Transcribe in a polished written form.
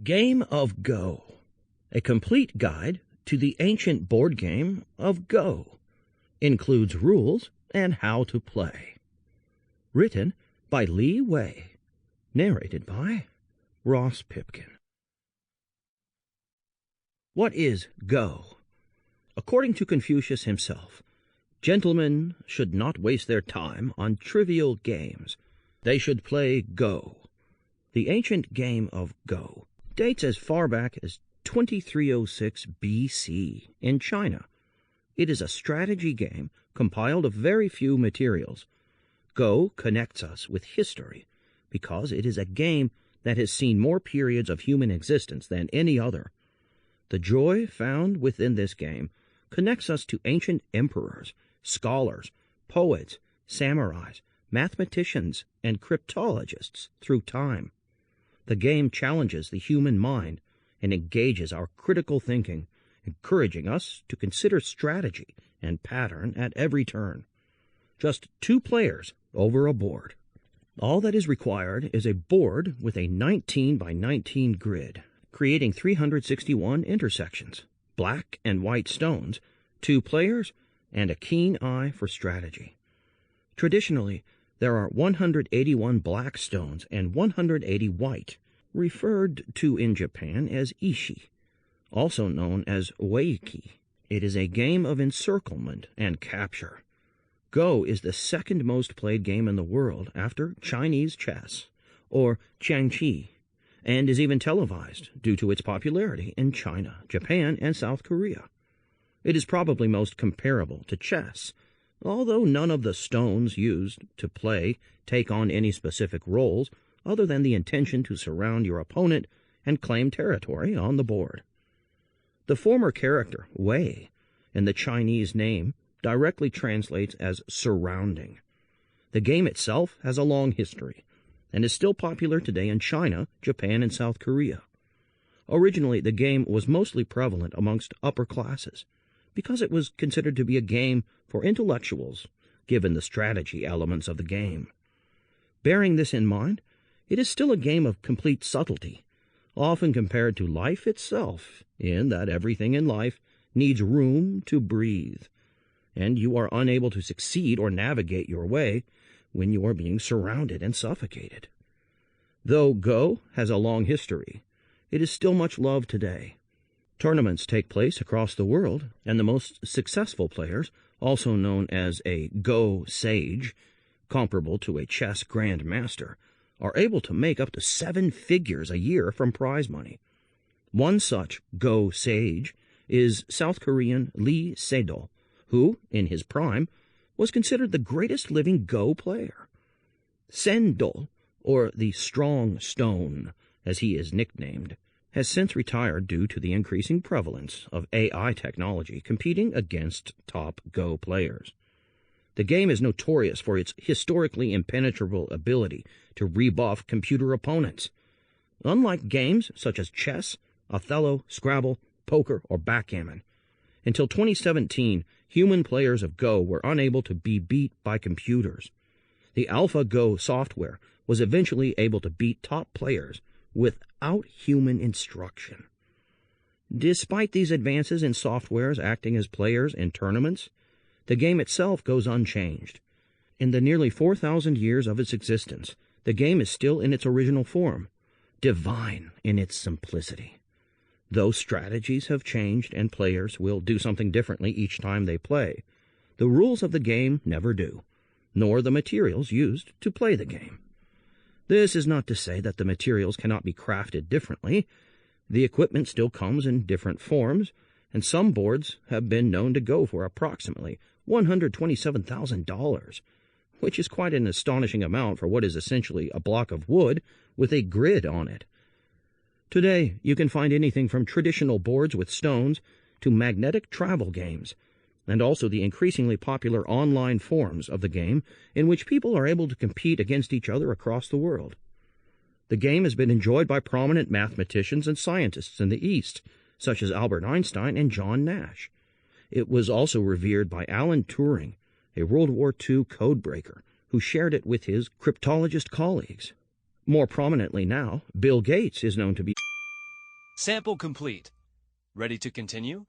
Game of Go, a complete guide to the ancient board game of Go, includes rules and how to play. Written by Li Wei, narrated by Ross Pipkin. What is Go? According to Confucius himself, gentlemen should not waste their time on trivial games. They should play Go. The ancient game of Go dates as far back as 2306 BC in China. It is a strategy game compiled of very few materials. Go connects us with history because it is a game that has seen more periods of human existence than any other. The joy found within this game connects us to ancient emperors, scholars, poets, samurais, mathematicians, and cryptologists through time. The game challenges the human mind and engages our critical thinking, encouraging us to consider strategy and pattern at every turn. Just 2 players over a board. All that is required is a board with a 19 by 19 grid, creating 361 intersections, black and white stones, 2 players, and a keen eye for strategy. Traditionally, there are 181 black stones and 180 white, referred to in Japan as ishi, also known as weiki. It is a game of encirclement and capture. Go is the second most played game in the world after Chinese chess, or qiangqi, and is even televised due to its popularity in China, Japan, and South Korea. It is probably most comparable to chess, although none of the stones used to play take on any specific roles other than the intention to surround your opponent and claim territory on the board. The former character, Wei, in the Chinese name directly translates as surrounding. The game itself has a long history and is still popular today in China, Japan, and South Korea. Originally, the game was mostly prevalent amongst upper classes because it was considered to be a game for intellectuals, given the strategy elements of the game. Bearing this in mind, it is still a game of complete subtlety, often compared to life itself, in that everything in life needs room to breathe, and you are unable to succeed or navigate your way when you are being surrounded and suffocated. Though Go has a long history, it is still much loved today. Tournaments take place across the world, and the most successful players, also known as a Go sage, comparable to a chess grandmaster, are able to make up to 7 figures a year from prize money. One such Go sage is South Korean Lee Sedol, who, in his prime, was considered the greatest living Go player. Sendol, or the Strong Stone, as he is nicknamed, has since retired due to the increasing prevalence of AI technology competing against top Go players. The game is notorious for its historically impenetrable ability to rebuff computer opponents. Unlike games such as chess, Othello, Scrabble, poker, or backgammon, until 2017, human players of Go were unable to be beat by computers. The AlphaGo software was eventually able to beat top players without human instruction. Despite these advances in softwares acting as players in tournaments, the game itself goes unchanged. In the nearly 4,000 years of its existence, the game is still in its original form, divine in its simplicity. Though strategies have changed and players will do something differently each time they play, the rules of the game never do, nor the materials used to play the game. This is not to say that the materials cannot be crafted differently. The equipment still comes in different forms, and some boards have been known to go for approximately $127,000, which is quite an astonishing amount for what is essentially a block of wood with a grid on it. Today, you can find anything from traditional boards with stones to magnetic travel games, and also the increasingly popular online forms of the game in which people are able to compete against each other across the world. The game has been enjoyed by prominent mathematicians and scientists in the East, such as Albert Einstein and John Nash. It was also revered by Alan Turing, a World War II codebreaker, who shared it with his cryptologist colleagues. More prominently now, Bill Gates is known to be Sample complete. Ready to continue?